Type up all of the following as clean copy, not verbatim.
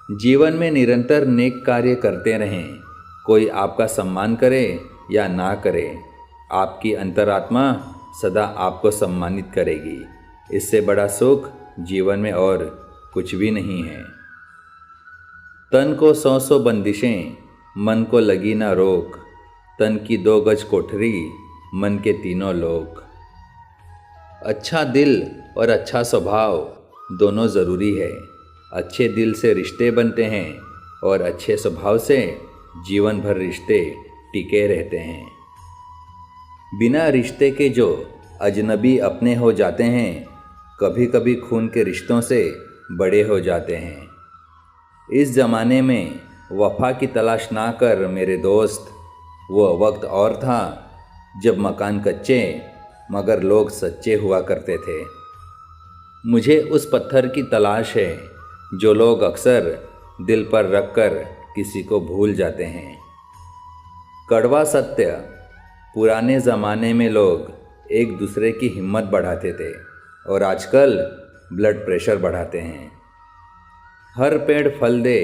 जीवन में निरंतर नेक कार्य करते रहें। कोई आपका सम्मान करे या ना करे, आपकी अंतरात्मा सदा आपको सम्मानित करेगी। इससे बड़ा सुख जीवन में और कुछ भी नहीं है। तन को 100 बंदिशें, मन को लगी ना रोक। तन की 2 गज कोठरी, मन के 3 लोक। अच्छा दिल और अच्छा स्वभाव दोनों ज़रूरी है। अच्छे दिल से रिश्ते बनते हैं और अच्छे स्वभाव से जीवन भर रिश्ते टिके रहते हैं। बिना रिश्ते के जो अजनबी अपने हो जाते हैं, कभी कभी खून के रिश्तों से बड़े हो जाते हैं। इस ज़माने में वफ़ा की तलाश ना कर मेरे दोस्त। वो वक्त और था जब मकान कच्चे मगर लोग सच्चे हुआ करते थे। मुझे उस पत्थर की तलाश है जो लोग अक्सर दिल पर रख कर किसी को भूल जाते हैं। कड़वा सत्य, पुराने ज़माने में लोग एक दूसरे की हिम्मत बढ़ाते थे और आजकल ब्लड प्रेशर बढ़ाते हैं। हर पेड़ फल दे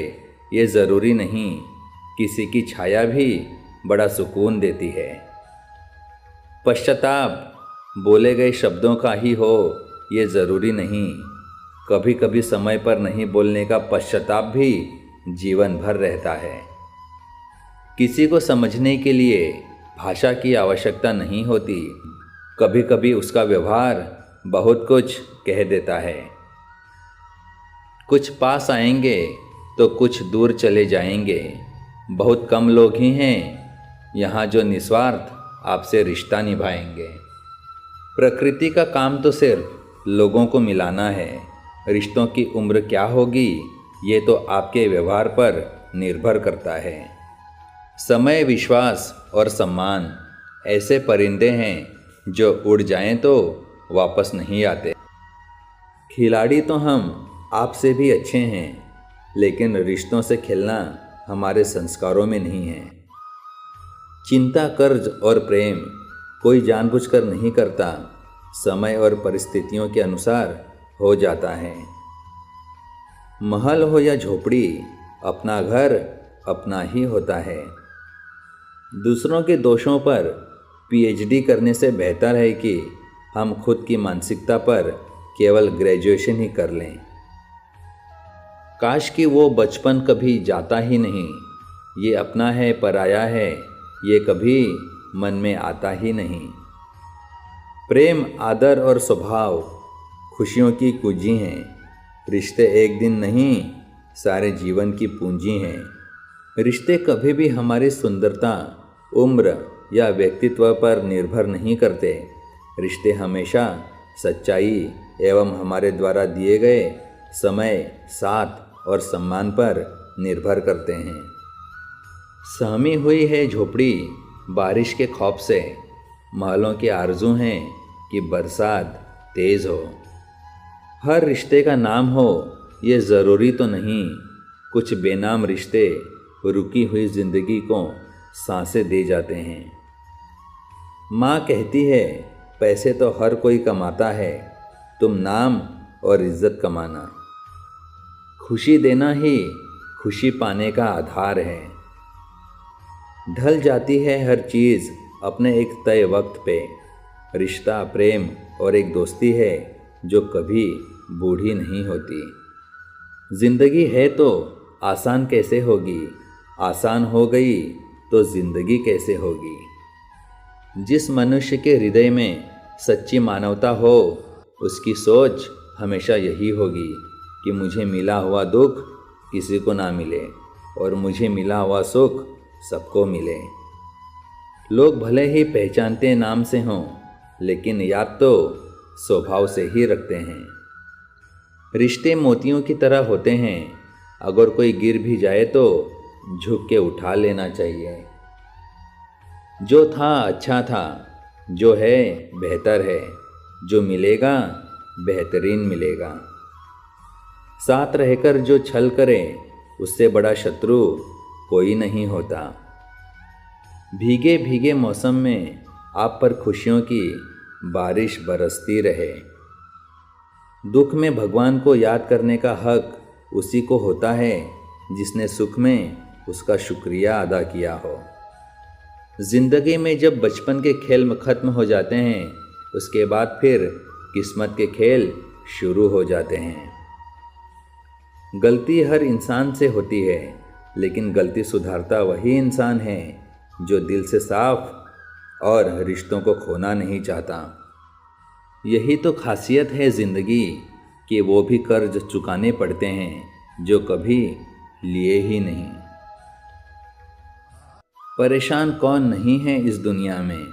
ये ज़रूरी नहीं, किसी की छाया भी बड़ा सुकून देती है। पश्चाताप बोले गए शब्दों का ही हो ये ज़रूरी नहीं, कभी कभी समय पर नहीं बोलने का पश्चाताप भी जीवन भर रहता है। किसी को समझने के लिए भाषा की आवश्यकता नहीं होती, कभी कभी उसका व्यवहार बहुत कुछ कह देता है। कुछ पास आएंगे तो कुछ दूर चले जाएंगे। बहुत कम लोग ही हैं यहाँ जो निस्वार्थ आपसे रिश्ता निभाएंगे। प्रकृति का काम तो सिर्फ लोगों को मिलाना है। रिश्तों की उम्र क्या होगी ये तो आपके व्यवहार पर निर्भर करता है। समय, विश्वास और सम्मान ऐसे परिंदे हैं जो उड़ जाएं तो वापस नहीं आते। खिलाड़ी तो हम आपसे भी अच्छे हैं, लेकिन रिश्तों से खेलना हमारे संस्कारों में नहीं है। चिंता, कर्ज और प्रेम कोई जानबूझकर नहीं करता, समय और परिस्थितियों के अनुसार हो जाता है। महल हो या झोपड़ी, अपना घर अपना ही होता है। दूसरों के दोषों पर पीएचडी करने से बेहतर है कि हम खुद की मानसिकता पर केवल ग्रेजुएशन ही कर लें। काश कि वो बचपन कभी जाता ही नहीं। ये अपना है पराया है ये कभी मन में आता ही नहीं। प्रेम, आदर और स्वभाव खुशियों की कुंजी हैं। रिश्ते एक दिन नहीं, सारे जीवन की पूंजी हैं। रिश्ते कभी भी हमारी सुंदरता, उम्र या व्यक्तित्व पर निर्भर नहीं करते। रिश्ते हमेशा सच्चाई एवं हमारे द्वारा दिए गए समय, साथ और सम्मान पर निर्भर करते हैं। सहमी हुई है झोपड़ी बारिश के खौफ से, महलों की आरज़ू हैं कि बरसात तेज़ हो। हर रिश्ते का नाम हो ये ज़रूरी तो नहीं, कुछ बेनाम रिश्ते रुकी हुई ज़िंदगी को सांसें दे जाते हैं। माँ कहती है पैसे तो हर कोई कमाता है, तुम नाम और इज़्ज़त कमाना। खुशी देना ही खुशी पाने का आधार है। ढल जाती है हर चीज़ अपने एक तय वक्त पे। रिश्ता, प्रेम और एक दोस्ती है जो कभी बूढ़ी नहीं होती। ज़िंदगी है तो आसान कैसे होगी, आसान हो गई तो ज़िंदगी कैसे होगी। जिस मनुष्य के हृदय में सच्ची मानवता हो, उसकी सोच हमेशा यही होगी कि मुझे मिला हुआ दुख किसी को ना मिले और मुझे मिला हुआ सुख सबको मिले। लोग भले ही पहचानते नाम से हों, लेकिन याद तो स्वभाव से ही रखते हैं। रिश्ते मोतियों की तरह होते हैं, अगर कोई गिर भी जाए तो झुक के उठा लेना चाहिए। जो था अच्छा था, जो है बेहतर है, जो मिलेगा बेहतरीन मिलेगा। साथ रहकर जो छल करे उससे बड़ा शत्रु कोई नहीं होता। भीगे भीगे मौसम में आप पर खुशियों की बारिश बरसती रहे। दुख में भगवान को याद करने का हक उसी को होता है जिसने सुख में उसका शुक्रिया अदा किया हो। जिंदगी में जब बचपन के खेल खत्म हो जाते हैं, उसके बाद फिर किस्मत के खेल शुरू हो जाते हैं। गलती हर इंसान से होती है, लेकिन गलती सुधारता वही इंसान है जो दिल से साफ और रिश्तों को खोना नहीं चाहता। यही तो खासियत है ज़िंदगी कि वो भी कर्ज चुकाने पड़ते हैं जो कभी लिए ही नहीं। परेशान कौन नहीं है इस दुनिया में,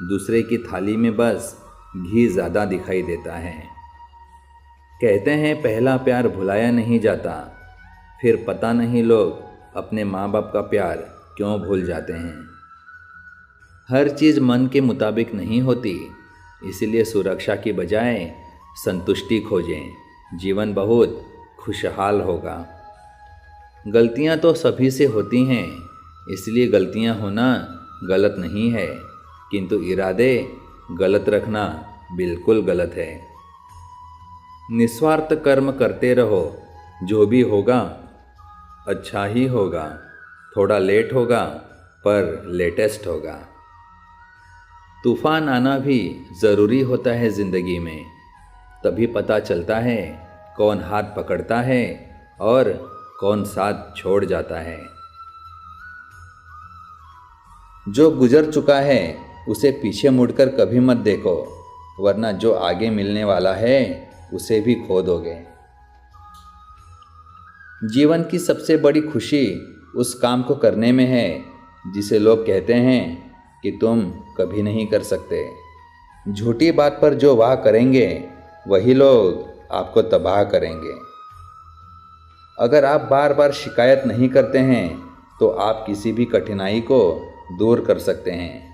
दूसरे की थाली में बस घी ज़्यादा दिखाई देता है। कहते हैं पहला प्यार भुलाया नहीं जाता, फिर पता नहीं लोग अपने माँ बाप का प्यार क्यों भूल जाते हैं। हर चीज़ मन के मुताबिक नहीं होती, इसलिए सुरक्षा की बजाय संतुष्टि खोजें, जीवन बहुत खुशहाल होगा। गलतियाँ तो सभी से होती हैं, इसलिए गलतियाँ होना गलत नहीं है, किंतु इरादे गलत रखना बिल्कुल गलत है। निस्वार्थ कर्म करते रहो, जो भी होगा अच्छा ही होगा। थोड़ा लेट होगा पर लेटेस्ट होगा। तूफान आना भी ज़रूरी होता है ज़िंदगी में, तभी पता चलता है कौन हाथ पकड़ता है और कौन साथ छोड़ जाता है। जो गुजर चुका है उसे पीछे मुड़कर कभी मत देखो, वरना जो आगे मिलने वाला है उसे भी खो दोगे। जीवन की सबसे बड़ी खुशी उस काम को करने में है जिसे लोग कहते हैं कि तुम कभी नहीं कर सकते। झूठी बात पर जो वाह करेंगे वही लोग आपको तबाह करेंगे। अगर आप बार बार शिकायत नहीं करते हैं तो आप किसी भी कठिनाई को दूर कर सकते हैं।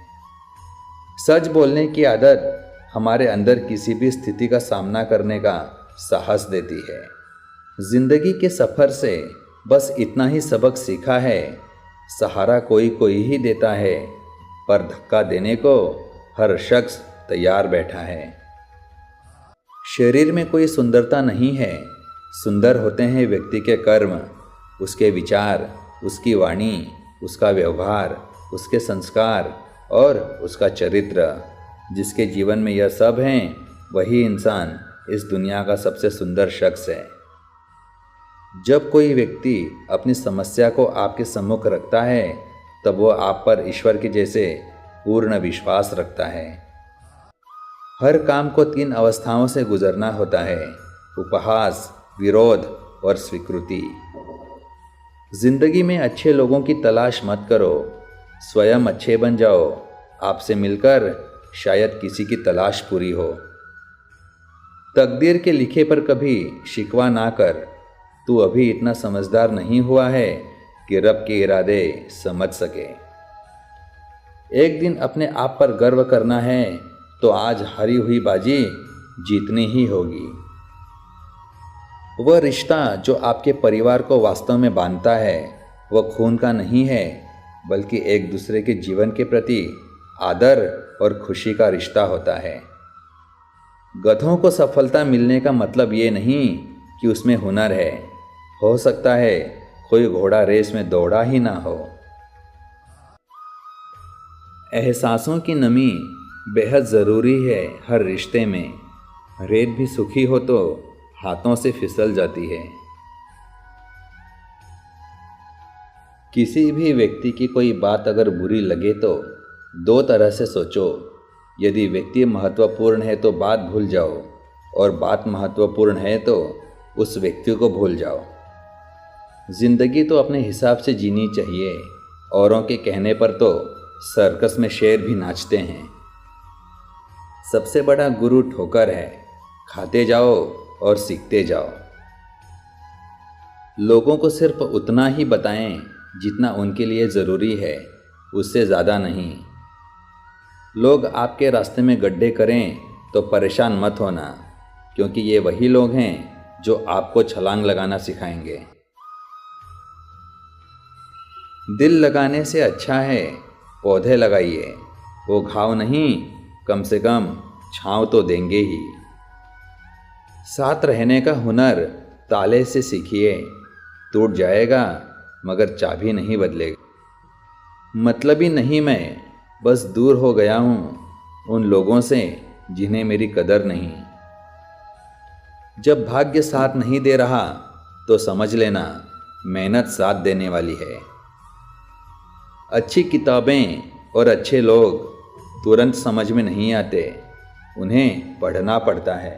सच बोलने की आदत हमारे अंदर किसी भी स्थिति का सामना करने का साहस देती है। जिंदगी के सफ़र से बस इतना ही सबक सीखा है, सहारा कोई कोई ही देता है, पर धक्का देने को हर शख्स तैयार बैठा है। शरीर में कोई सुंदरता नहीं है, सुंदर होते हैं व्यक्ति के कर्म, उसके विचार, उसकी वाणी, उसका व्यवहार, उसके संस्कार और उसका चरित्र। जिसके जीवन में यह सब हैं, वही इंसान इस दुनिया का सबसे सुंदर शख्स है। जब कोई व्यक्ति अपनी समस्या को आपके सम्मुख रखता है, तब वो आप पर ईश्वर के जैसे पूर्ण विश्वास रखता है। हर काम को 3 अवस्थाओं से गुजरना होता है: उपहास, विरोध और स्वीकृति। जिंदगी में अच्छे लोगों की तलाश मत करो, स्वयं अच्छे बन जाओ। आपसे मिलकर शायद किसी की तलाश पूरी हो। तकदीर के लिखे पर कभी शिकवा ना कर, तू अभी इतना समझदार नहीं हुआ है कि रब के इरादे समझ सके। एक दिन अपने आप पर गर्व करना है तो आज हारी हुई बाजी जीतनी ही होगी। वह रिश्ता जो आपके परिवार को वास्तव में बांधता है, वह खून का नहीं है, बल्कि एक दूसरे के जीवन के प्रति आदर और खुशी का रिश्ता होता है। गधों को सफलता मिलने का मतलब ये नहीं कि उसमें हुनर है। हो सकता है कोई घोड़ा रेस में दौड़ा ही ना हो। एहसासों की नमी बेहद ज़रूरी है हर रिश्ते में। रेत भी सूखी हो तो हाथों से फिसल जाती है। किसी भी व्यक्ति की कोई बात अगर बुरी लगे तो 2 तरह से सोचो। यदि व्यक्ति महत्वपूर्ण है तो बात भूल जाओ, और बात महत्वपूर्ण है तो उस व्यक्ति को भूल जाओ। जिंदगी तो अपने हिसाब से जीनी चाहिए। औरों के कहने पर तो सर्कस में शेर भी नाचते हैं। सबसे बड़ा गुरु ठोकर है, खाते जाओ और सीखते जाओ। लोगों को सिर्फ उतना ही बताएं जितना उनके लिए ज़रूरी है, उससे ज़्यादा नहीं। लोग आपके रास्ते में गड्ढे करें तो परेशान मत होना, क्योंकि ये वही लोग हैं जो आपको छलांग लगाना सिखाएंगे। दिल लगाने से अच्छा है पौधे लगाइए, वो घाव नहीं, कम से कम छांव तो देंगे ही। साथ रहने का हुनर ताले से सीखिए, टूट जाएगा मगर चाबी नहीं बदलेगा। मतलबी नहीं मैं, बस दूर हो गया हूँ उन लोगों से जिन्हें मेरी कदर नहीं। जब भाग्य साथ नहीं दे रहा तो समझ लेना मेहनत साथ देने वाली है। अच्छी किताबें और अच्छे लोग तुरंत समझ में नहीं आते, उन्हें पढ़ना पड़ता है।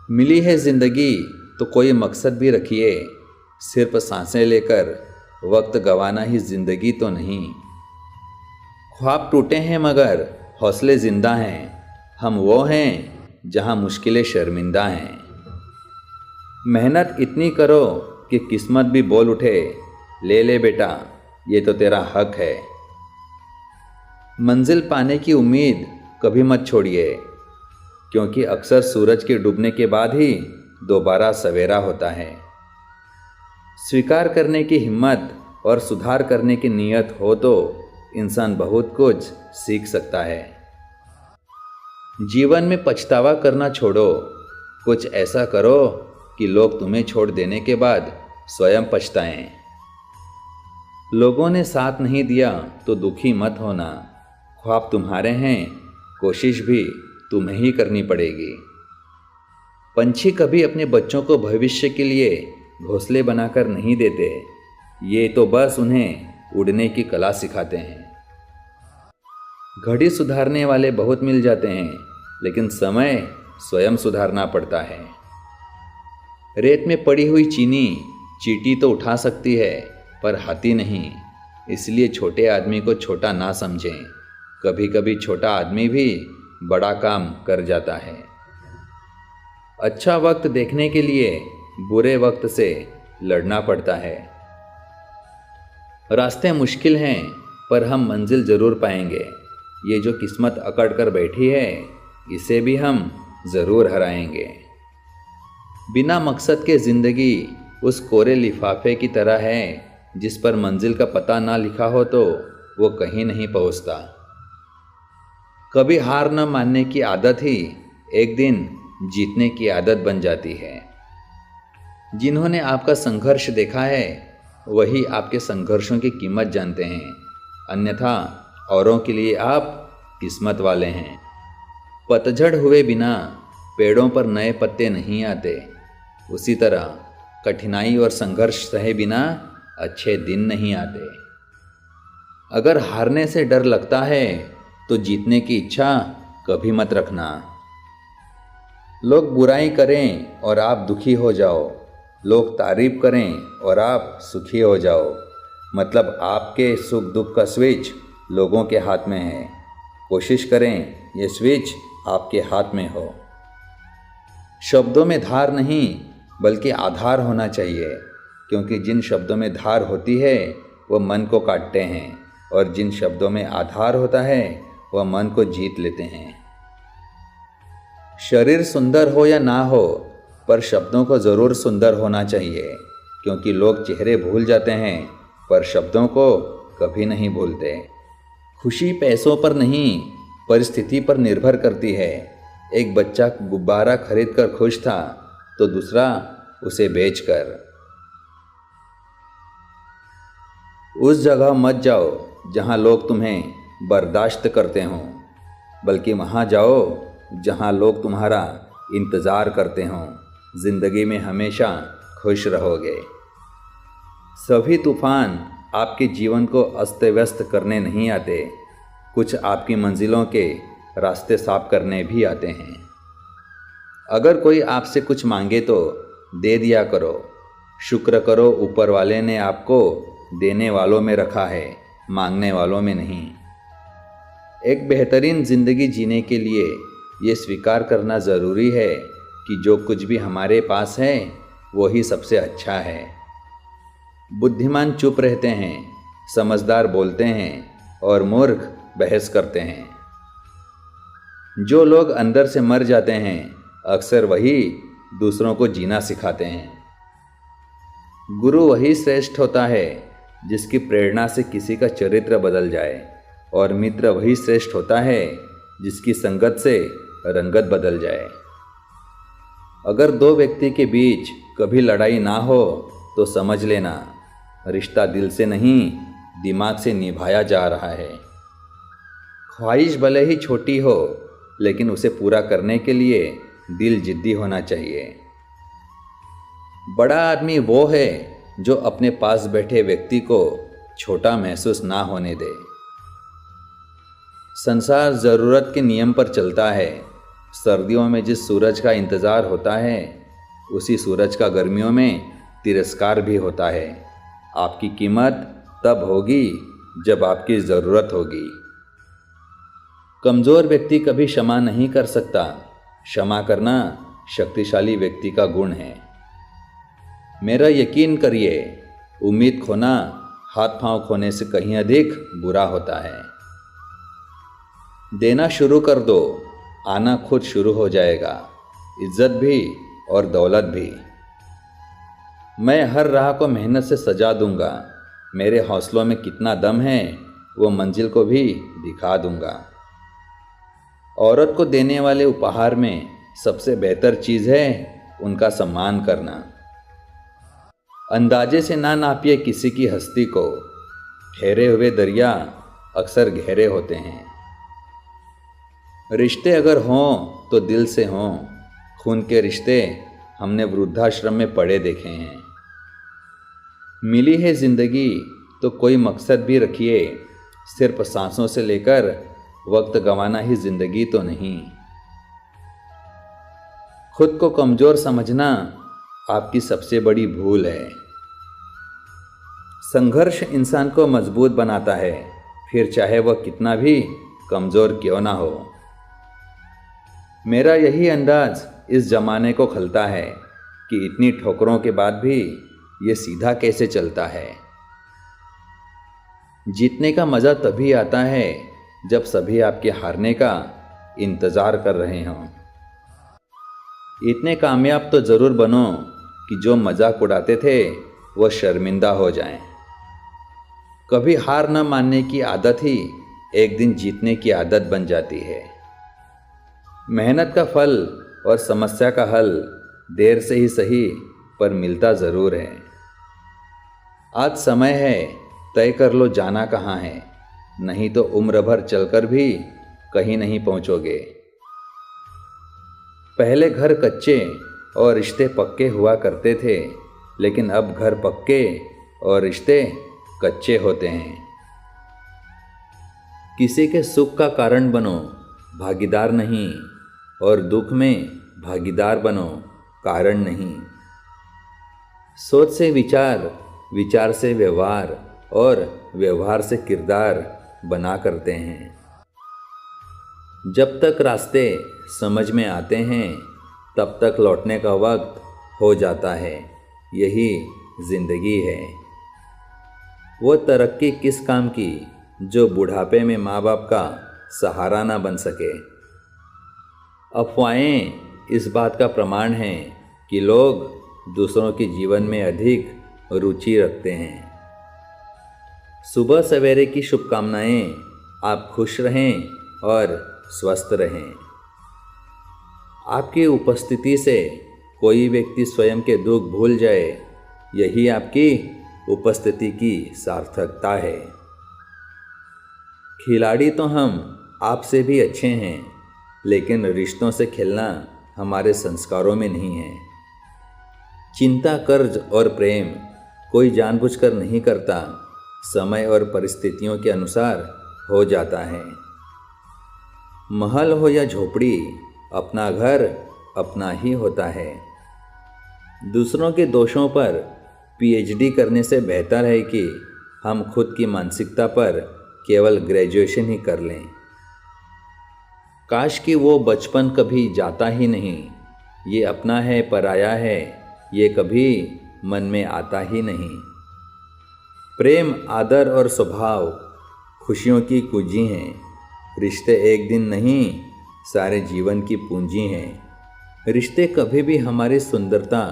मिली है ज़िंदगी तो कोई मकसद भी रखिए, सिर्फ सांसें लेकर वक्त गंवाना ही ज़िंदगी तो नहीं। ख्वाब टूटे हैं मगर हौसले ज़िंदा हैं, हम वो हैं जहां मुश्किलें शर्मिंदा हैं। मेहनत इतनी करो कि किस्मत भी बोल उठे, ले ले बेटा ये तो तेरा हक है। मंजिल पाने की उम्मीद कभी मत छोड़िए, क्योंकि अक्सर सूरज के डूबने के बाद ही दोबारा सवेरा होता है। स्वीकार करने की हिम्मत और सुधार करने की नीयत हो तो इंसान बहुत कुछ सीख सकता है। जीवन में पछतावा करना छोड़ो, कुछ ऐसा करो कि लोग तुम्हें छोड़ देने के बाद स्वयं पछताएं। लोगों ने साथ नहीं दिया तो दुखी मत होना, ख्वाब तुम्हारे हैं, कोशिश भी तुम्हें ही करनी पड़ेगी। पंछी कभी अपने बच्चों को भविष्य के लिए घोंसले बनाकर नहीं देते, ये तो बस उन्हें उड़ने की कला सिखाते हैं। घड़ी सुधारने वाले बहुत मिल जाते हैं, लेकिन समय स्वयं सुधारना पड़ता है। रेत में पड़ी हुई चीनी चींटी तो उठा सकती है पर हाथी नहीं, इसलिए छोटे आदमी को छोटा ना समझें। कभी कभी छोटा आदमी भी बड़ा काम कर जाता है। अच्छा वक्त देखने के लिए बुरे वक्त से लड़ना पड़ता है। रास्ते मुश्किल हैं पर हम मंजिल जरूर पाएंगे। ये जो किस्मत अकड़ कर बैठी है इसे भी हम ज़रूर हराएंगे। बिना मकसद के ज़िंदगी उस कोरे लिफाफे की तरह है जिस पर मंजिल का पता ना लिखा हो तो वो कहीं नहीं पहुंचता। कभी हार न मानने की आदत ही एक दिन जीतने की आदत बन जाती है। जिन्होंने आपका संघर्ष देखा है वही आपके संघर्षों की कीमत जानते हैं, अन्यथा औरों के लिए आप किस्मत वाले हैं। पतझड़ हुए बिना पेड़ों पर नए पत्ते नहीं आते, उसी तरह कठिनाई और संघर्ष सहे बिना अच्छे दिन नहीं आते। अगर हारने से डर लगता है तो जीतने की इच्छा कभी मत रखना। लोग बुराई करें और आप दुखी हो जाओ, लोग तारीफ करें और आप सुखी हो जाओ, मतलब आपके सुख दुख का स्विच लोगों के हाथ में है। कोशिश करें ये स्विच आपके हाथ में हो। शब्दों में धार नहीं बल्कि आधार होना चाहिए, क्योंकि जिन शब्दों में धार होती है वह मन को काटते हैं और जिन शब्दों में आधार होता है वह मन को जीत लेते हैं। शरीर सुंदर हो या ना हो पर शब्दों को ज़रूर सुंदर होना चाहिए, क्योंकि लोग चेहरे भूल जाते हैं पर शब्दों को कभी नहीं भूलते। खुशी पैसों पर नहीं परिस्थिति पर निर्भर करती है। एक बच्चा गुब्बारा खरीद कर खुश था तो दूसरा उसे बेचकर। उस जगह मत जाओ जहां लोग तुम्हें बर्दाश्त करते हों, बल्कि वहां जाओ जहां लोग तुम्हारा इंतज़ार करते हों। ज़िंदगी में हमेशा खुश रहोगे। सभी तूफ़ान आपके जीवन को अस्त व्यस्त करने नहीं आते, कुछ आपकी मंजिलों के रास्ते साफ करने भी आते हैं। अगर कोई आपसे कुछ मांगे तो दे दिया करो। शुक्र करो ऊपर वाले ने आपको देने वालों में रखा है, मांगने वालों में नहीं। एक बेहतरीन ज़िंदगी जीने के लिए ये स्वीकार करना ज़रूरी है कि जो कुछ भी हमारे पास है वही सबसे अच्छा है। बुद्धिमान चुप रहते हैं, समझदार बोलते हैं और मूर्ख बहस करते हैं। जो लोग अंदर से मर जाते हैं अक्सर वही दूसरों को जीना सिखाते हैं। गुरु वही श्रेष्ठ होता है जिसकी प्रेरणा से किसी का चरित्र बदल जाए, और मित्र वही श्रेष्ठ होता है जिसकी संगत से रंगत बदल जाए। अगर दो व्यक्ति के बीच कभी लड़ाई ना हो तो समझ लेना रिश्ता दिल से नहीं दिमाग से निभाया जा रहा है। ख्वाहिश भले ही छोटी हो लेकिन उसे पूरा करने के लिए दिल जिद्दी होना चाहिए। बड़ा आदमी वो है जो अपने पास बैठे व्यक्ति को छोटा महसूस ना होने दे। संसार ज़रूरत के नियम पर चलता है। सर्दियों में जिस सूरज का इंतज़ार होता है उसी सूरज का गर्मियों में तिरस्कार भी होता है। आपकी कीमत तब होगी जब आपकी ज़रूरत होगी। कमज़ोर व्यक्ति कभी क्षमा नहीं कर सकता। क्षमा करना शक्तिशाली व्यक्ति का गुण है। मेरा यकीन करिए, उम्मीद खोना हाथ पांव खोने से कहीं अधिक बुरा होता है। देना शुरू कर दो, आना खुद शुरू हो जाएगा, इज्जत भी और दौलत भी। मैं हर राह को मेहनत से सजा दूंगा। मेरे हौसलों में कितना दम है वो मंजिल को भी दिखा दूंगा। औरत को देने वाले उपहार में सबसे बेहतर चीज़ है उनका सम्मान करना। अंदाजे से ना नापिए किसी की हस्ती को। ठहरे हुए दरिया अक्सर गहरे होते हैं। रिश्ते अगर हों तो दिल से हों। खून के रिश्ते हमने वृद्धाश्रम में पड़े देखे हैं। मिली है ज़िंदगी तो कोई मकसद भी रखिए। सिर्फ सांसों से लेकर वक्त गंवाना ही ज़िंदगी तो नहीं। खुद को कमज़ोर समझना आपकी सबसे बड़ी भूल है। संघर्ष इंसान को मजबूत बनाता है, फिर चाहे वह कितना भी कमज़ोर क्यों ना हो। मेरा यही अंदाज इस ज़माने को खलता है कि इतनी ठोकरों के बाद भी ये सीधा कैसे चलता है। जीतने का मज़ा तभी आता है जब सभी आपके हारने का इंतज़ार कर रहे हों। इतने कामयाब तो ज़रूर बनो कि जो मजाक उड़ाते थे वो शर्मिंदा हो जाएं। कभी हार न मानने की आदत ही एक दिन जीतने की आदत बन जाती है। मेहनत का फल और समस्या का हल देर से ही सही पर मिलता ज़रूर है। आज समय है, तय कर लो जाना कहाँ है, नहीं तो उम्र भर चलकर भी कहीं नहीं पहुँचोगे। पहले घर कच्चे और रिश्ते पक्के हुआ करते थे, लेकिन अब घर पक्के और रिश्ते कच्चे होते हैं। किसी के सुख का कारण बनो, भागीदार नहीं, और दुख में भागीदार बनो, कारण नहीं। सोच से विचार, विचार से व्यवहार और व्यवहार से किरदार बना करते हैं। जब तक रास्ते समझ में आते हैं तब तक लौटने का वक्त हो जाता है। यही ज़िंदगी है। वो तरक्की किस काम की जो बुढ़ापे में माँ बाप का सहारा ना बन सके। अफवाहें इस बात का प्रमाण हैं कि लोग दूसरों के जीवन में अधिक रुचि रखते हैं। सुबह सवेरे की शुभकामनाएं। आप खुश रहें और स्वस्थ रहें। आपकी उपस्थिति से कोई व्यक्ति स्वयं के दुख भूल जाए, यही आपकी उपस्थिति की सार्थकता है। खिलाड़ी तो हम आपसे भी अच्छे हैं, लेकिन रिश्तों से खेलना हमारे संस्कारों में नहीं है। चिंता, कर्ज और प्रेम कोई जानबूझकर नहीं करता, समय और परिस्थितियों के अनुसार हो जाता है। महल हो या झोपड़ी, अपना घर अपना ही होता है। दूसरों के दोषों पर पीएचडी करने से बेहतर है कि हम खुद की मानसिकता पर केवल ग्रेजुएशन ही कर लें। काश कि वो बचपन कभी जाता ही नहीं। ये अपना है पराया है, ये कभी मन में आता ही नहीं। प्रेम, आदर और स्वभाव खुशियों की कुंजी हैं। रिश्ते एक दिन नहीं, सारे जीवन की पूंजी हैं। रिश्ते कभी भी हमारी सुंदरता,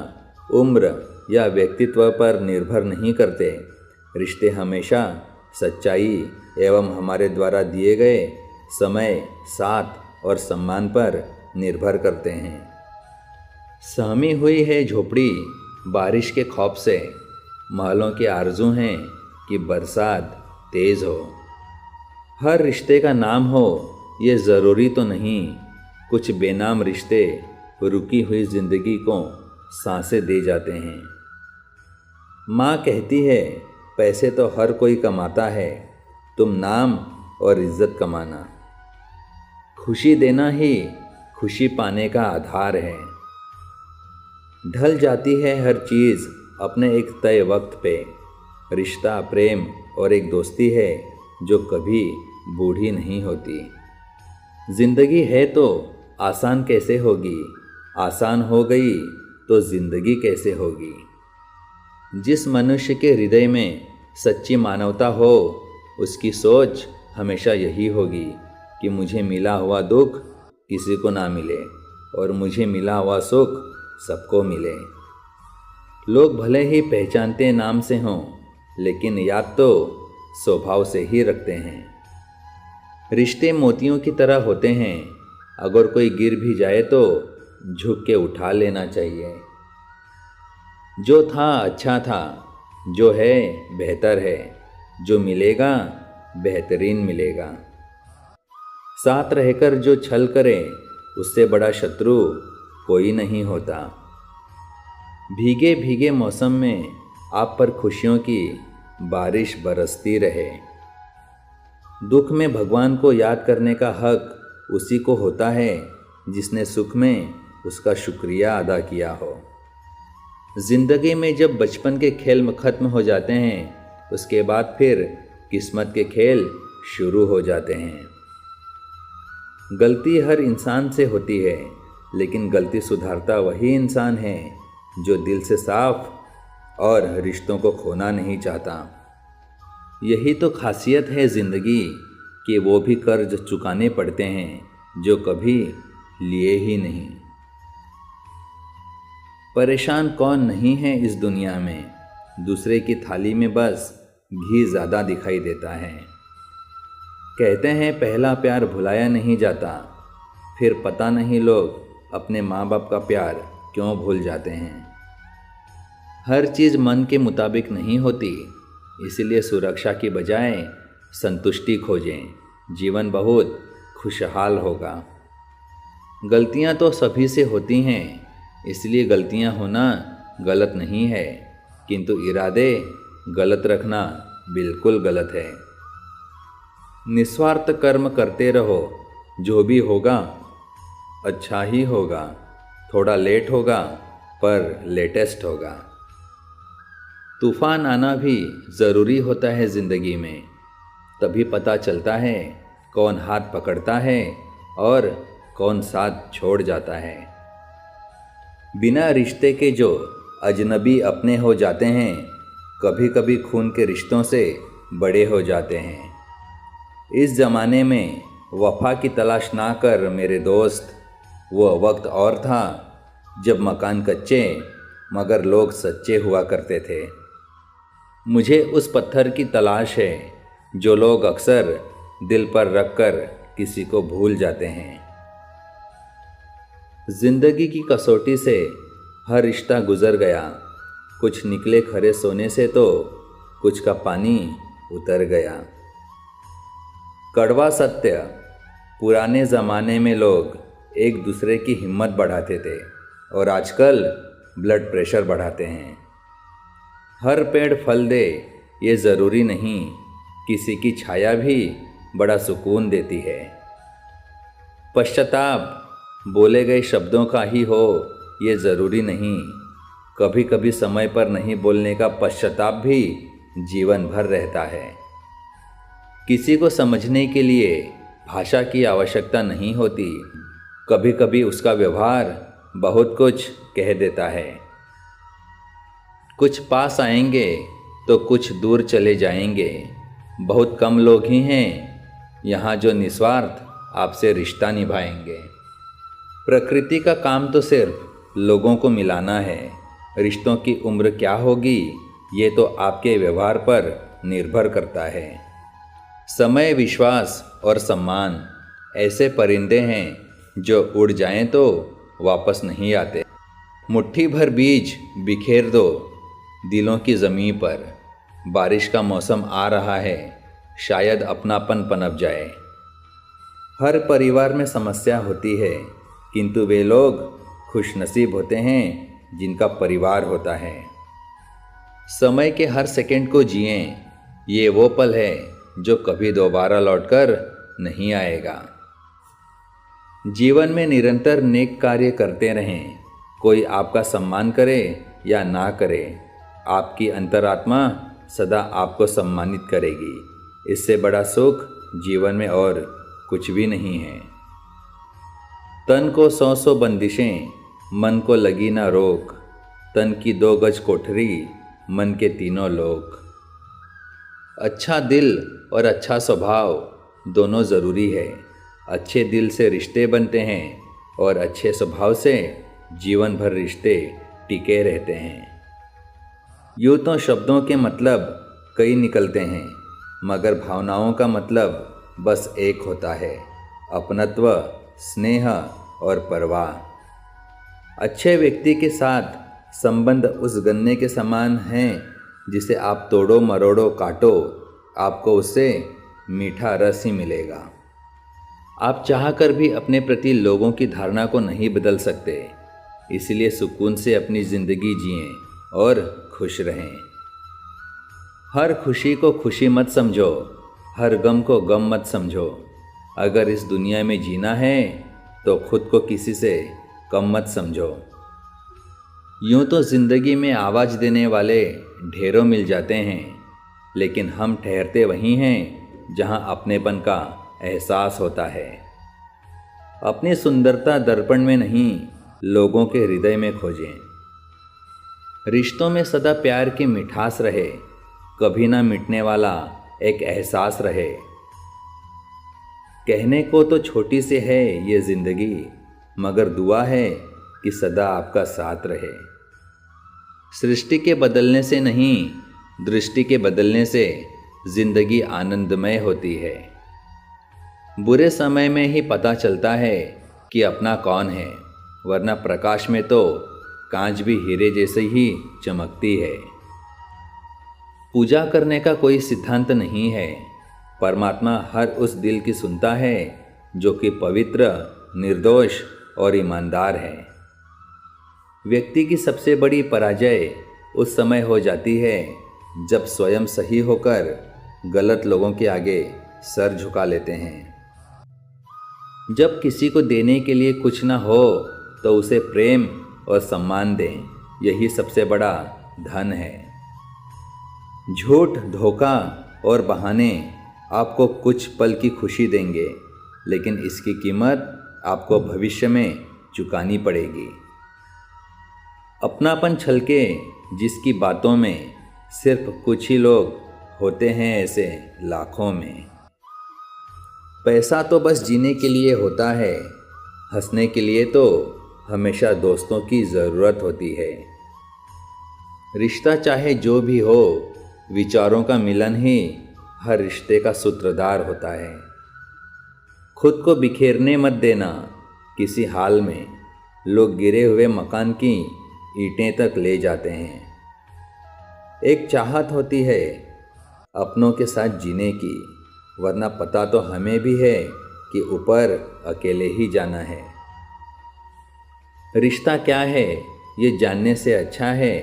उम्र या व्यक्तित्व पर निर्भर नहीं करते। रिश्ते हमेशा सच्चाई एवं हमारे द्वारा दिए गए समय, साथ और सम्मान पर निर्भर करते हैं। सहमी हुई है झोपड़ी, बारिश के खौफ से, महलों की आरज़ू हैं कि बरसात तेज़ हो। हर रिश्ते का नाम हो ये ज़रूरी तो नहीं, कुछ बेनाम रिश्ते रुकी हुई ज़िंदगी को सांसें दे जाते हैं। माँ कहती है पैसे तो हर कोई कमाता है, तुम नाम और इज़्ज़त कमाना। खुशी देना ही खुशी पाने का आधार है। ढल जाती है हर चीज़ अपने एक तय वक्त पे। रिश्ता, प्रेम और एक दोस्ती है जो कभी बूढ़ी नहीं होती। ज़िंदगी है तो आसान कैसे होगी, आसान हो गई तो ज़िंदगी कैसे होगी। जिस मनुष्य के हृदय में सच्ची मानवता हो, उसकी सोच हमेशा यही होगी कि मुझे मिला हुआ दुख किसी को ना मिले और मुझे मिला हुआ सुख सबको मिले। लोग भले ही पहचानते नाम से हों, लेकिन याद तो स्वभाव से ही रखते हैं। रिश्ते मोतियों की तरह होते हैं, अगर कोई गिर भी जाए तो झुक के उठा लेना चाहिए। जो था अच्छा था, जो है बेहतर है, जो मिलेगा बेहतरीन मिलेगा। साथ रहकर जो छल करे उससे बड़ा शत्रु कोई नहीं होता। भीगे भीगे मौसम में आप पर खुशियों की बारिश बरसती रहे। दुख में भगवान को याद करने का हक उसी को होता है जिसने सुख में उसका शुक्रिया अदा किया हो। ज़िंदगी में जब बचपन के खेल ख़त्म हो जाते हैं, उसके बाद फिर किस्मत के खेल शुरू हो जाते हैं। गलती हर इंसान से होती है, लेकिन गलती सुधारता वही इंसान है जो दिल से साफ और रिश्तों को खोना नहीं चाहता। यही तो खासियत है ज़िंदगी कि वो भी कर्ज चुकाने पड़ते हैं जो कभी लिए ही नहीं। परेशान कौन नहीं है इस दुनिया में, दूसरे की थाली में बस घी ज़्यादा दिखाई देता है। कहते हैं पहला प्यार भुलाया नहीं जाता, फिर पता नहीं लोग अपने माँ बाप का प्यार क्यों भूल जाते हैं। हर चीज़ मन के मुताबिक नहीं होती, इसलिए सुरक्षा की बजाय संतुष्टि खोजें, जीवन बहुत खुशहाल होगा। गलतियाँ तो सभी से होती हैं, इसलिए गलतियाँ होना गलत नहीं है, किंतु इरादे गलत रखना बिल्कुल गलत है। निस्वार्थ कर्म करते रहो, जो भी होगा अच्छा ही होगा। थोड़ा लेट होगा पर लेटेस्ट होगा। तूफ़ान आना भी ज़रूरी होता है ज़िंदगी में, तभी पता चलता है कौन हाथ पकड़ता है और कौन साथ छोड़ जाता है। बिना रिश्ते के जो अजनबी अपने हो जाते हैं, कभी कभी खून के रिश्तों से बड़े हो जाते हैं। इस ज़माने में वफ़ा की तलाश ना कर मेरे दोस्त, वो वक्त और था जब मकान कच्चे मगर लोग सच्चे हुआ करते थे। मुझे उस पत्थर की तलाश है जो लोग अक्सर दिल पर रख कर किसी को भूल जाते हैं। ज़िंदगी की कसौटी से हर रिश्ता गुज़र गया, कुछ निकले खरे सोने से तो कुछ का पानी उतर गया। कड़वा सत्य, पुराने ज़माने में लोग एक दूसरे की हिम्मत बढ़ाते थे और आजकल ब्लड प्रेशर बढ़ाते हैं। हर पेड़ फल दे ये ज़रूरी नहीं, किसी की छाया भी बड़ा सुकून देती है। पश्चाताप बोले गए शब्दों का ही हो ये ज़रूरी नहीं, कभी कभी समय पर नहीं बोलने का पश्चाताप भी जीवन भर रहता है। किसी को समझने के लिए भाषा की आवश्यकता नहीं होती, कभी कभी उसका व्यवहार बहुत कुछ कह देता है। कुछ पास आएंगे तो कुछ दूर चले जाएंगे, बहुत कम लोग ही हैं यहाँ जो निस्वार्थ आपसे रिश्ता निभाएंगे। प्रकृति का काम तो सिर्फ लोगों को मिलाना है, रिश्तों की उम्र क्या होगी ये तो आपके व्यवहार पर निर्भर करता है। समय, विश्वास और सम्मान ऐसे परिंदे हैं जो उड़ जाएं तो वापस नहीं आते। मुट्ठी भर बीज बिखेर दो दिलों की ज़मीं पर। बारिश का मौसम आ रहा है, शायद अपनापन पनप जाए। हर परिवार में समस्या होती है, किंतु वे लोग खुशनसीब होते हैं जिनका परिवार होता है। समय के हर सेकंड को जिएं, ये वो पल है जो कभी दोबारा लौटकर नहीं आएगा। जीवन में निरंतर नेक कार्य करते रहें। कोई आपका सम्मान करे या ना करे, आपकी अंतरात्मा सदा आपको सम्मानित करेगी। इससे बड़ा सुख जीवन में और कुछ भी नहीं है। तन को 100 बंदिशें, मन को लगी ना रोक। तन की 2 गज कोठरी, मन के 3 लोक। अच्छा दिल और अच्छा स्वभाव दोनों ज़रूरी है। अच्छे दिल से रिश्ते बनते हैं और अच्छे स्वभाव से जीवन भर रिश्ते टिके रहते हैं। यूँ तो शब्दों के मतलब कई निकलते हैं, मगर भावनाओं का मतलब बस एक होता है, अपनत्व, स्नेह और परवाह। अच्छे व्यक्ति के साथ संबंध उस गन्ने के समान हैं जिसे आप तोड़ो मरोड़ो काटो, आपको उससे मीठा रस ही मिलेगा। आप चाहकर भी अपने प्रति लोगों की धारणा को नहीं बदल सकते, इसलिए सुकून से अपनी ज़िंदगी जिएं और खुश रहें। हर खुशी को खुशी मत समझो, हर गम को गम मत समझो। अगर इस दुनिया में जीना है तो खुद को किसी से कम मत समझो। यूँ तो ज़िंदगी में आवाज़ देने वाले ढेरों मिल जाते हैं, लेकिन हम ठहरते वहीं हैं जहाँ अपनेपन का एहसास होता है। अपनी सुंदरता दर्पण में नहीं, लोगों के हृदय में खोजें। रिश्तों में सदा प्यार की मिठास रहे, कभी ना मिटने वाला एक एहसास रहे। कहने को तो छोटी सी है ये ज़िंदगी, मगर दुआ है कि सदा आपका साथ रहे। सृष्टि के बदलने से नहीं, दृष्टि के बदलने से ज़िंदगी आनंदमय होती है। बुरे समय में ही पता चलता है कि अपना कौन है, वरना प्रकाश में तो कांच भी हीरे जैसे ही चमकती है। पूजा करने का कोई सिद्धांत नहीं है। परमात्मा हर उस दिल की सुनता है जो कि पवित्र, निर्दोष और ईमानदार है। व्यक्ति की सबसे बड़ी पराजय उस समय हो जाती है जब स्वयं सही होकर गलत लोगों के आगे सर झुका लेते हैं। जब किसी को देने के लिए कुछ ना हो तो उसे प्रेम और सम्मान दें, यही सबसे बड़ा धन है। झूठ, धोखा और बहाने आपको कुछ पल की खुशी देंगे, लेकिन इसकी कीमत आपको भविष्य में चुकानी पड़ेगी। अपनापन छलके जिसकी बातों में, सिर्फ कुछ ही लोग होते हैं ऐसे लाखों में। पैसा तो बस जीने के लिए होता है, हंसने के लिए तो हमेशा दोस्तों की ज़रूरत होती है। रिश्ता चाहे जो भी हो, विचारों का मिलन ही हर रिश्ते का सूत्रधार होता है। खुद को बिखेरने मत देना किसी हाल में, लोग गिरे हुए मकान की ईंटें तक ले जाते हैं। एक चाहत होती है अपनों के साथ जीने की, वरना पता तो हमें भी है कि ऊपर अकेले ही जाना है। रिश्ता क्या है ये जानने से अच्छा है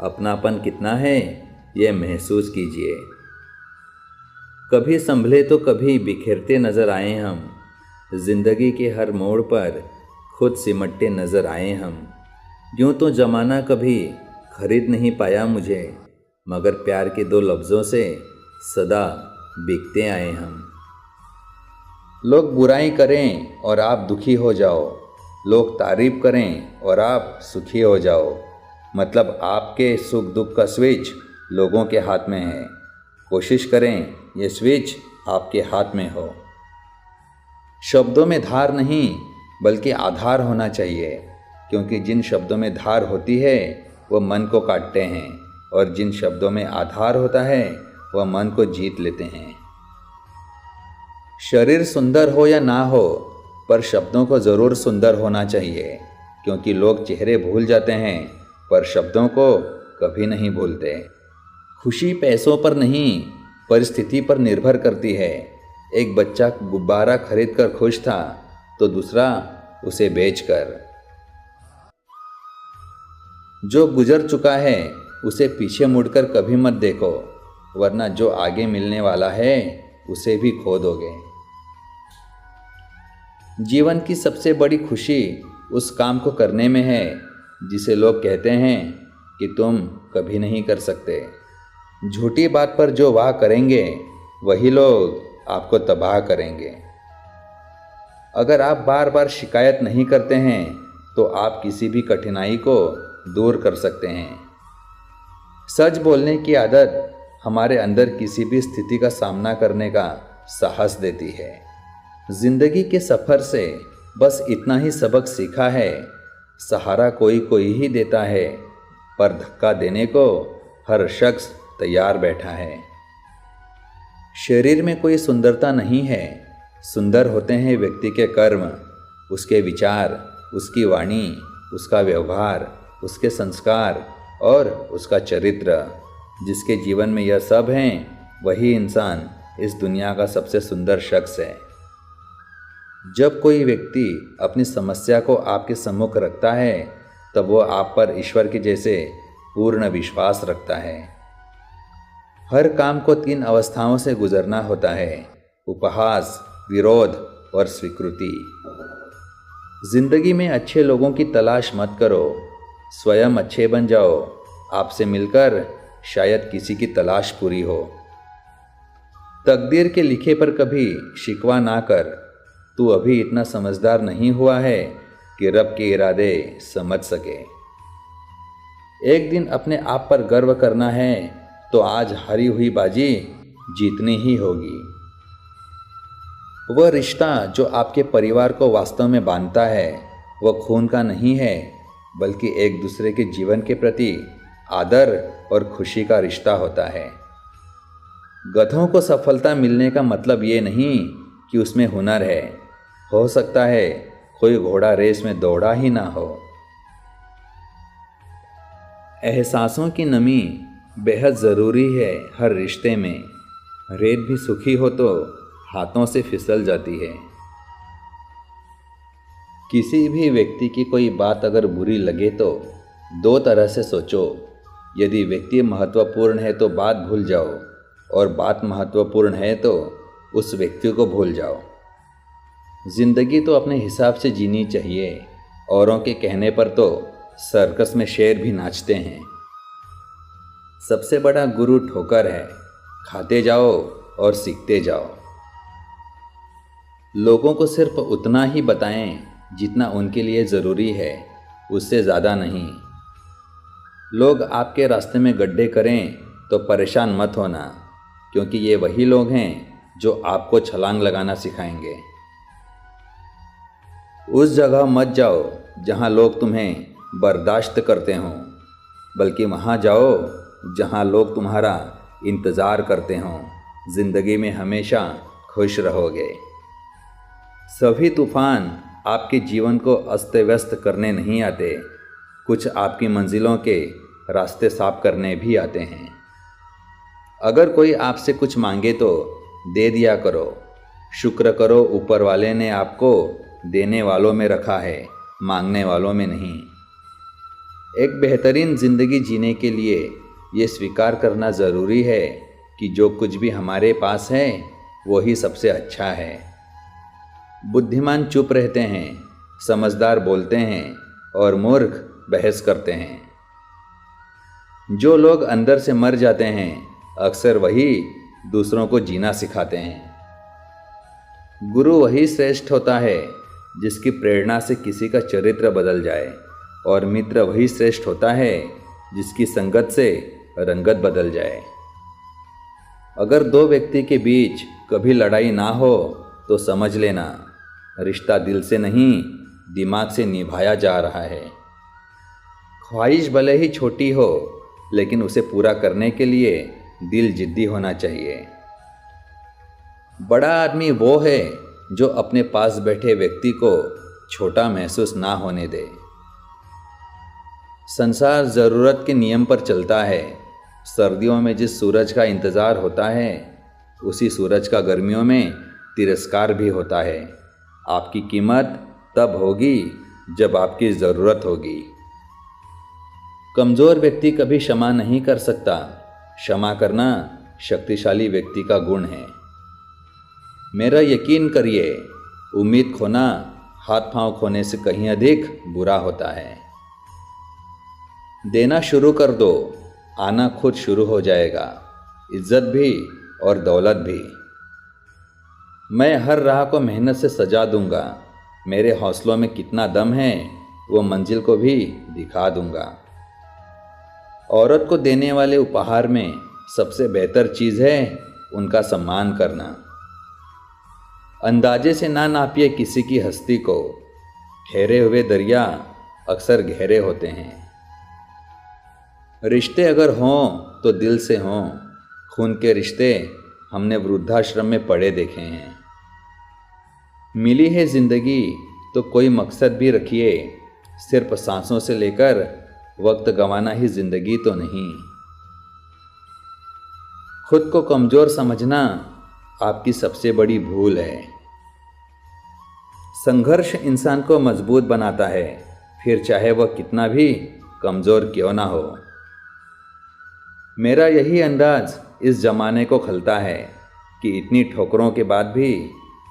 अपनापन कितना है ये महसूस कीजिए। कभी संभले तो कभी बिखरते नज़र आए हम, जिंदगी के हर मोड़ पर खुद सिमटते नज़र आए हम। यूँ तो ज़माना कभी खरीद नहीं पाया मुझे, मगर प्यार के 2 लफ्ज़ों से सदा बिकते आए हम। लोग बुराई करें और आप दुखी हो जाओ, लोग तारीफ़ करें और आप सुखी हो जाओ। मतलब आपके सुख दुख का स्विच लोगों के हाथ में है। कोशिश करें ये स्विच आपके हाथ में हो। शब्दों में धार नहीं बल्कि आधार होना चाहिए, क्योंकि जिन शब्दों में धार होती है वह मन को काटते हैं, और जिन शब्दों में आधार होता है वह मन को जीत लेते हैं। शरीर सुंदर हो या ना हो, पर शब्दों को ज़रूर सुंदर होना चाहिए, क्योंकि लोग चेहरे भूल जाते हैं पर शब्दों को कभी नहीं भूलते। खुशी पैसों पर नहीं, परिस्थिति पर निर्भर करती है। एक बच्चा गुब्बारा खरीदकर खुश था तो दूसरा उसे बेचकर। जो गुजर चुका है उसे पीछे मुड़कर कभी मत देखो, वरना जो आगे मिलने वाला है उसे भी खो दोगे। जीवन की सबसे बड़ी खुशी उस काम को करने में है जिसे लोग कहते हैं कि तुम कभी नहीं कर सकते। झूठी बात पर जो वाह करेंगे वही लोग आपको तबाह करेंगे। अगर आप बार बार शिकायत नहीं करते हैं तो आप किसी भी कठिनाई को दूर कर सकते हैं। सच बोलने की आदत हमारे अंदर किसी भी स्थिति का सामना करने का साहस देती है। जिंदगी के सफ़र से बस इतना ही सबक सीखा है, सहारा कोई कोई ही देता है, पर धक्का देने को हर शख्स तैयार बैठा है। शरीर में कोई सुंदरता नहीं है, सुंदर होते हैं व्यक्ति के कर्म, उसके विचार, उसकी वाणी, उसका व्यवहार, उसके संस्कार और उसका चरित्र। जिसके जीवन में यह सब हैं वही इंसान इस दुनिया का सबसे सुंदर शख्स है। जब कोई व्यक्ति अपनी समस्या को आपके सम्मुख रखता है तब वो आप पर ईश्वर के जैसे पूर्ण विश्वास रखता है। हर काम को 3 अवस्थाओं से गुजरना होता है: उपहास, विरोध और स्वीकृति। जिंदगी में अच्छे लोगों की तलाश मत करो, स्वयं अच्छे बन जाओ। आपसे मिलकर शायद किसी की तलाश पूरी हो। तकदीर के लिखे पर कभी शिकवा ना कर, तू अभी इतना समझदार नहीं हुआ है कि रब के इरादे समझ सके। एक दिन अपने आप पर गर्व करना है तो आज हारी हुई बाजी जीतनी ही होगी। वह रिश्ता जो आपके परिवार को वास्तव में बांधता है वह खून का नहीं है, बल्कि एक दूसरे के जीवन के प्रति आदर और खुशी का रिश्ता होता है। गधों को सफलता मिलने का मतलब ये नहीं कि उसमें हुनर है। हो सकता है कोई घोड़ा रेस में दौड़ा ही ना हो। एहसासों की नमी बेहद ज़रूरी है हर रिश्ते में। रेत भी सूखी हो तो हाथों से फिसल जाती है। किसी भी व्यक्ति की कोई बात अगर बुरी लगे तो 2 तरह से सोचो। यदि व्यक्ति महत्वपूर्ण है तो बात भूल जाओ, और बात महत्वपूर्ण है तो उस व्यक्ति को भूल जाओ। जिंदगी तो अपने हिसाब से जीनी चाहिए। औरों के कहने पर तो सर्कस में शेर भी नाचते हैं। सबसे बड़ा गुरु ठोकर है, खाते जाओ और सीखते जाओ। लोगों को सिर्फ उतना ही बताएं जितना उनके लिए ज़रूरी है, उससे ज़्यादा नहीं। लोग आपके रास्ते में गड्ढे करें तो परेशान मत होना, क्योंकि ये वही लोग हैं जो आपको छलांग लगाना सिखाएंगे। उस जगह मत जाओ जहां लोग तुम्हें बर्दाश्त करते हों, बल्कि वहां जाओ जहां लोग तुम्हारा इंतज़ार करते हों। ज़िंदगी में हमेशा खुश रहोगे। सभी तूफ़ान आपके जीवन को अस्त व्यस्त करने नहीं आते, कुछ आपकी मंजिलों के रास्ते साफ करने भी आते हैं। अगर कोई आपसे कुछ मांगे तो दे दिया करो। शुक्र करो ऊपर वाले ने आपको देने वालों में रखा है, मांगने वालों में नहीं। एक बेहतरीन ज़िंदगी जीने के लिए ये स्वीकार करना ज़रूरी है कि जो कुछ भी हमारे पास है वही सबसे अच्छा है। बुद्धिमान चुप रहते हैं, समझदार बोलते हैं और मूर्ख बहस करते हैं। जो लोग अंदर से मर जाते हैं अक्सर वही दूसरों को जीना सिखाते हैं। गुरु वही श्रेष्ठ होता है जिसकी प्रेरणा से किसी का चरित्र बदल जाए, और मित्र वही श्रेष्ठ होता है जिसकी संगत से रंगत बदल जाए। अगर 2 व्यक्ति के बीच कभी लड़ाई ना हो तो समझ लेना रिश्ता दिल से नहीं दिमाग से निभाया जा रहा है। ख्वाहिश भले ही छोटी हो, लेकिन उसे पूरा करने के लिए दिल जिद्दी होना चाहिए। बड़ा आदमी वो है जो अपने पास बैठे व्यक्ति को छोटा महसूस ना होने दे। संसार ज़रूरत के नियम पर चलता है। सर्दियों में जिस सूरज का इंतज़ार होता है, उसी सूरज का गर्मियों में तिरस्कार भी होता है। आपकी कीमत तब होगी जब आपकी ज़रूरत होगी। कमज़ोर व्यक्ति कभी क्षमा नहीं कर सकता। क्षमा करना शक्तिशाली व्यक्ति का गुण है। मेरा यकीन करिए, उम्मीद खोना हाथ पांव खोने से कहीं अधिक बुरा होता है। देना शुरू कर दो, आना खुद शुरू हो जाएगा, इज्जत भी और दौलत भी। मैं हर राह को मेहनत से सजा दूंगा। मेरे हौसलों में कितना दम है वो मंजिल को भी दिखा दूंगा। औरत को देने वाले उपहार में सबसे बेहतर चीज़ है उनका सम्मान करना। अंदाजे से ना नापिए किसी की हस्ती को। ठहरे हुए दरिया अक्सर गहरे होते हैं। रिश्ते अगर हों तो दिल से हों। खून के रिश्ते हमने वृद्धाश्रम में पड़े देखे हैं। मिली है ज़िंदगी तो कोई मकसद भी रखिए। सिर्फ सांसों से लेकर वक्त गंवाना ही ज़िंदगी तो नहीं। खुद को कमज़ोर समझना आपकी सबसे बड़ी भूल है। संघर्ष इंसान को मजबूत बनाता है, फिर चाहे वह कितना भी कमज़ोर क्यों ना हो। मेरा यही अंदाज इस ज़माने को खलता है कि इतनी ठोकरों के बाद भी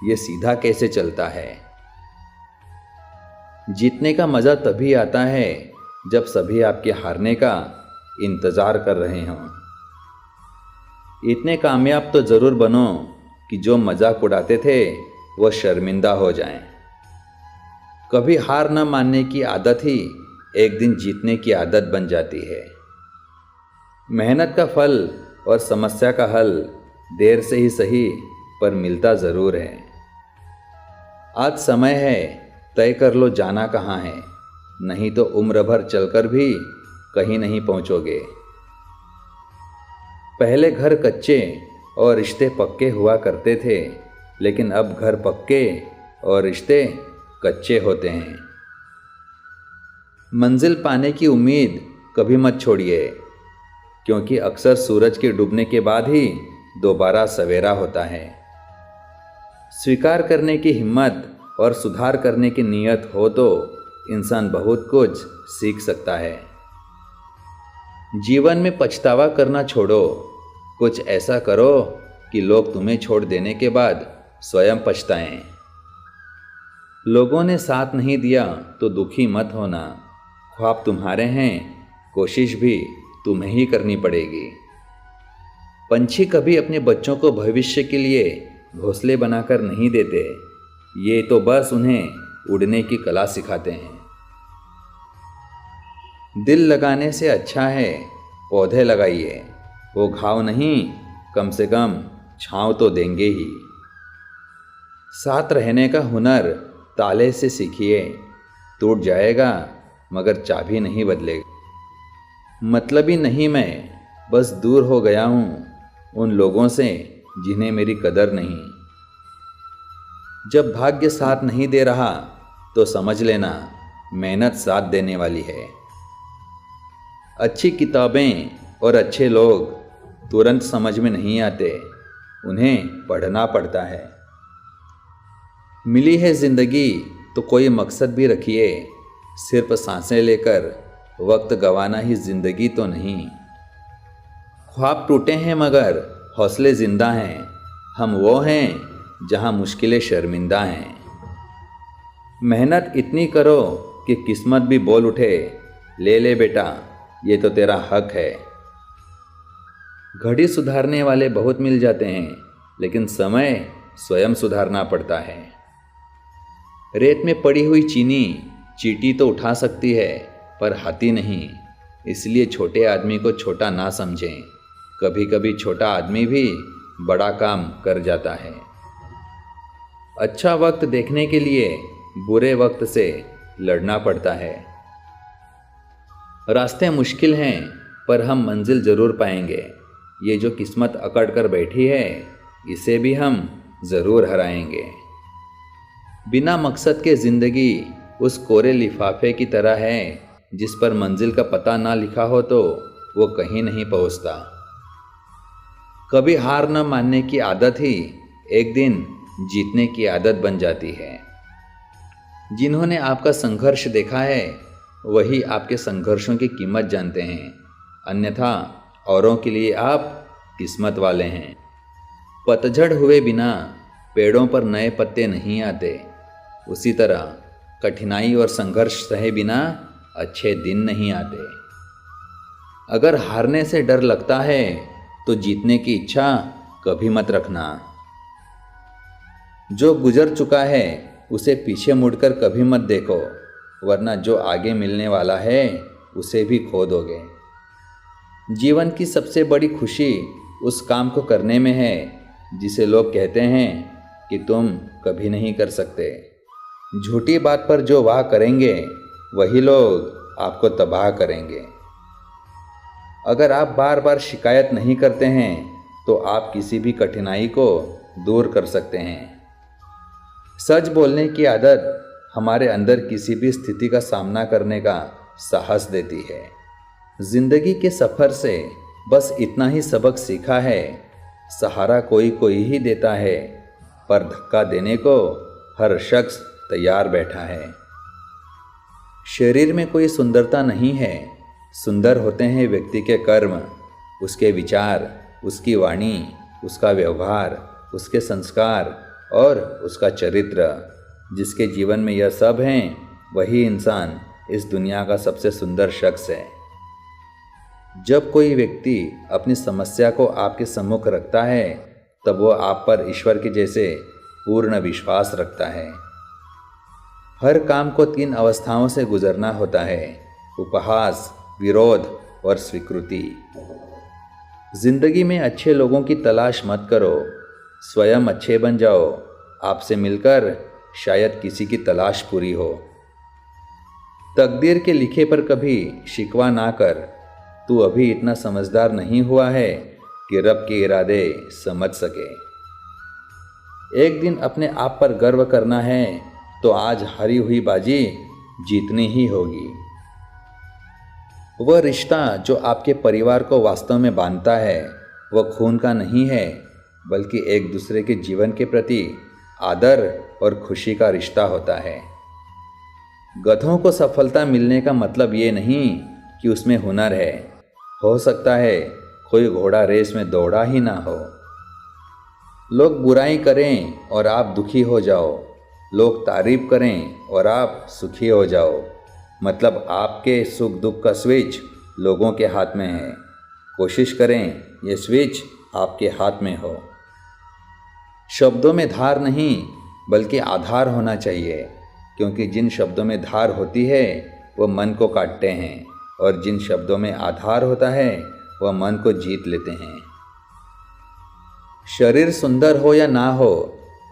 ये सीधा कैसे चलता है। जीतने का मज़ा तभी आता है जब सभी आपके हारने का इंतज़ार कर रहे हों। इतने कामयाब तो ज़रूर बनो कि जो मजाक उड़ाते थे वो शर्मिंदा हो जाएं। कभी हार न मानने की आदत ही एक दिन जीतने की आदत बन जाती है। मेहनत का फल और समस्या का हल देर से ही सही पर मिलता ज़रूर है। आज समय है, तय कर लो जाना कहाँ है, नहीं तो उम्र भर चलकर भी कहीं नहीं पहुँचोगे। पहले घर कच्चे और रिश्ते पक्के हुआ करते थे, लेकिन अब घर पक्के और रिश्ते कच्चे होते हैं। मंजिल पाने की उम्मीद कभी मत छोड़िए, क्योंकि अक्सर सूरज के डूबने के बाद ही दोबारा सवेरा होता है। स्वीकार करने की हिम्मत और सुधार करने की नीयत हो तो इंसान बहुत कुछ सीख सकता है। जीवन में पछतावा करना छोड़ो। कुछ ऐसा करो कि लोग तुम्हें छोड़ देने के बाद स्वयं पछताएं। लोगों ने साथ नहीं दिया तो दुखी मत होना। ख्वाब तुम्हारे हैं, कोशिश भी तुम्हें ही करनी पड़ेगी। पंछी कभी अपने बच्चों को भविष्य के लिए घोंसले बनाकर नहीं देते, ये तो बस उन्हें उड़ने की कला सिखाते हैं। दिल लगाने से अच्छा है पौधे लगाइए, वो घाव नहीं कम से कम छांव तो देंगे ही। साथ रहने का हुनर ताले से सीखिए, टूट जाएगा मगर चाबी नहीं बदलेगा। मतलबी नहीं मैं, बस दूर हो गया हूँ उन लोगों से जिन्हें मेरी कदर नहीं। जब भाग्य साथ नहीं दे रहा तो समझ लेना मेहनत साथ देने वाली है। अच्छी किताबें और अच्छे लोग तुरंत समझ में नहीं आते, उन्हें पढ़ना पड़ता है। मिली है ज़िंदगी तो कोई मकसद भी रखिए। सिर्फ सांसें लेकर वक्त गंवाना ही ज़िंदगी तो नहीं। ख्वाब टूटे हैं मगर हौसले ज़िंदा हैं। हम वो हैं जहां मुश्किलें शर्मिंदा हैं। मेहनत इतनी करो कि किस्मत भी बोल उठे, ले ले बेटा ये तो तेरा हक है। घड़ी सुधारने वाले बहुत मिल जाते हैं, लेकिन समय स्वयं सुधारना पड़ता है। रेत में पड़ी हुई चीनी चींटी तो उठा सकती है पर हाथी नहीं, इसलिए छोटे आदमी को छोटा ना समझें। कभी कभी छोटा आदमी भी बड़ा काम कर जाता है। अच्छा वक्त देखने के लिए बुरे वक्त से लड़ना पड़ता है। रास्ते मुश्किल हैं पर हम मंजिल ज़रूर पाएंगे। ये जो किस्मत अकड़ कर बैठी है इसे भी हम ज़रूर हराएंगे। बिना मकसद के ज़िंदगी उस कोरे लिफाफे की तरह है जिस पर मंजिल का पता ना लिखा हो तो वो कहीं नहीं पहुंचता। कभी हार न मानने की आदत ही एक दिन जीतने की आदत बन जाती है। जिन्होंने आपका संघर्ष देखा है वही आपके संघर्षों की कीमत जानते हैं, अन्यथा औरों के लिए आप किस्मत वाले हैं। पतझड़ हुए बिना पेड़ों पर नए पत्ते नहीं आते, उसी तरह कठिनाई और संघर्ष सहे बिना अच्छे दिन नहीं आते। अगर हारने से डर लगता है तो जीतने की इच्छा कभी मत रखना। जो गुजर चुका है उसे पीछे मुड़कर कभी मत देखो, वरना जो आगे मिलने वाला है उसे भी खो दोगे। जीवन की सबसे बड़ी खुशी उस काम को करने में है जिसे लोग कहते हैं कि तुम कभी नहीं कर सकते। झूठी बात पर जो वाह करेंगे वही लोग आपको तबाह करेंगे। अगर आप बार बार शिकायत नहीं करते हैं तो आप किसी भी कठिनाई को दूर कर सकते हैं। सच बोलने की आदत हमारे अंदर किसी भी स्थिति का सामना करने का साहस देती है। जिंदगी के सफ़र से बस इतना ही सबक सीखा है, सहारा कोई कोई ही देता है, पर धक्का देने को हर शख्स तैयार बैठा है। शरीर में कोई सुंदरता नहीं है, सुंदर होते हैं व्यक्ति के कर्म, उसके विचार, उसकी वाणी, उसका व्यवहार, उसके संस्कार और उसका चरित्र। जिसके जीवन में यह सब हैं वही इंसान इस दुनिया का सबसे सुंदर शख्स है। जब कोई व्यक्ति अपनी समस्या को आपके सम्मुख रखता है तब वो आप पर ईश्वर के जैसे पूर्ण विश्वास रखता है। हर काम को 3 अवस्थाओं से गुजरना होता है, उपहास, विरोध और स्वीकृति। जिंदगी में अच्छे लोगों की तलाश मत करो, स्वयं अच्छे बन जाओ। आपसे मिलकर शायद किसी की तलाश पूरी हो। तकदीर के लिखे पर कभी शिकवा ना कर, तू अभी इतना समझदार नहीं हुआ है कि रब के इरादे समझ सके। एक दिन अपने आप पर गर्व करना है तो आज हारी हुई बाजी जीतनी ही होगी। वह रिश्ता जो आपके परिवार को वास्तव में बांधता है वह खून का नहीं है, बल्कि एक दूसरे के जीवन के प्रति आदर और खुशी का रिश्ता होता है। गधों को सफलता मिलने का मतलब ये नहीं कि उसमें हुनर है। हो सकता है कोई घोड़ा रेस में दौड़ा ही ना हो। लोग बुराई करें और आप दुखी हो जाओ, लोग तारीफ करें और आप सुखी हो जाओ, मतलब आपके सुख दुख का स्विच लोगों के हाथ में है। कोशिश करें ये स्विच आपके हाथ में हो। शब्दों में धार नहीं बल्कि आधार होना चाहिए, क्योंकि जिन शब्दों में धार होती है वह मन को काटते हैं और जिन शब्दों में आधार होता है वह मन को जीत लेते हैं। शरीर सुंदर हो या ना हो,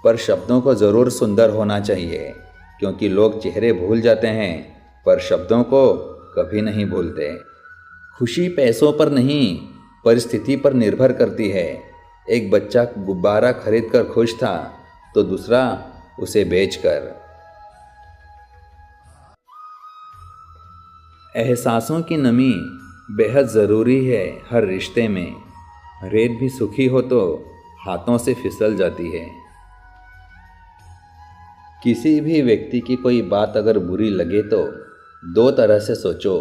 पर शब्दों को ज़रूर सुंदर होना चाहिए, क्योंकि लोग चेहरे भूल जाते हैं पर शब्दों को कभी नहीं भूलते। खुशी पैसों पर नहीं परिस्थिति पर निर्भर करती है। एक बच्चा गुब्बारा खरीद कर खुश था तो दूसरा उसे बेचकर। एहसासों की नमी बेहद ज़रूरी है हर रिश्ते में। रेत भी सूखी हो तो हाथों से फिसल जाती है। किसी भी व्यक्ति की कोई बात अगर बुरी लगे तो 2 तरह से सोचो।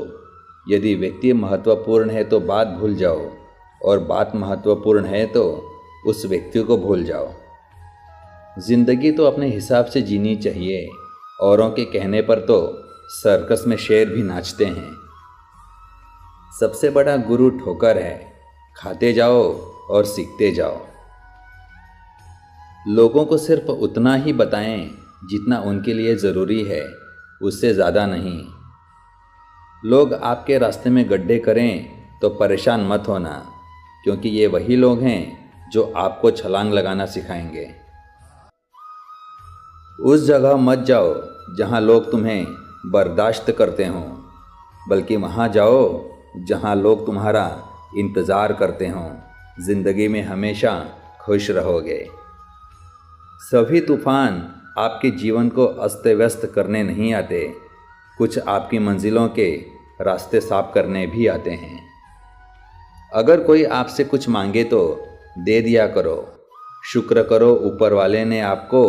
यदि व्यक्ति महत्वपूर्ण है तो बात भूल जाओ, और बात महत्वपूर्ण है तो उस व्यक्ति को भूल जाओ। जिंदगी तो अपने हिसाब से जीनी चाहिए। औरों के कहने पर तो सर्कस में शेर भी नाचते हैं। सबसे बड़ा गुरु ठोकर है, खाते जाओ और सीखते जाओ। लोगों को सिर्फ उतना ही बताएं जितना उनके लिए ज़रूरी है, उससे ज़्यादा नहीं। लोग आपके रास्ते में गड्ढे करें तो परेशान मत होना, क्योंकि ये वही लोग हैं जो आपको छलांग लगाना सिखाएंगे। उस जगह मत जाओ जहां लोग तुम्हें बर्दाश्त करते हों, बल्कि वहां जाओ जहां लोग तुम्हारा इंतज़ार करते हों। ज़िंदगी में हमेशा खुश रहोगे। सभी तूफ़ान आपके जीवन को अस्त व्यस्त करने नहीं आते, कुछ आपकी मंजिलों के रास्ते साफ करने भी आते हैं। अगर कोई आपसे कुछ मांगे तो दे दिया करो। शुक्र करो ऊपर वाले ने आपको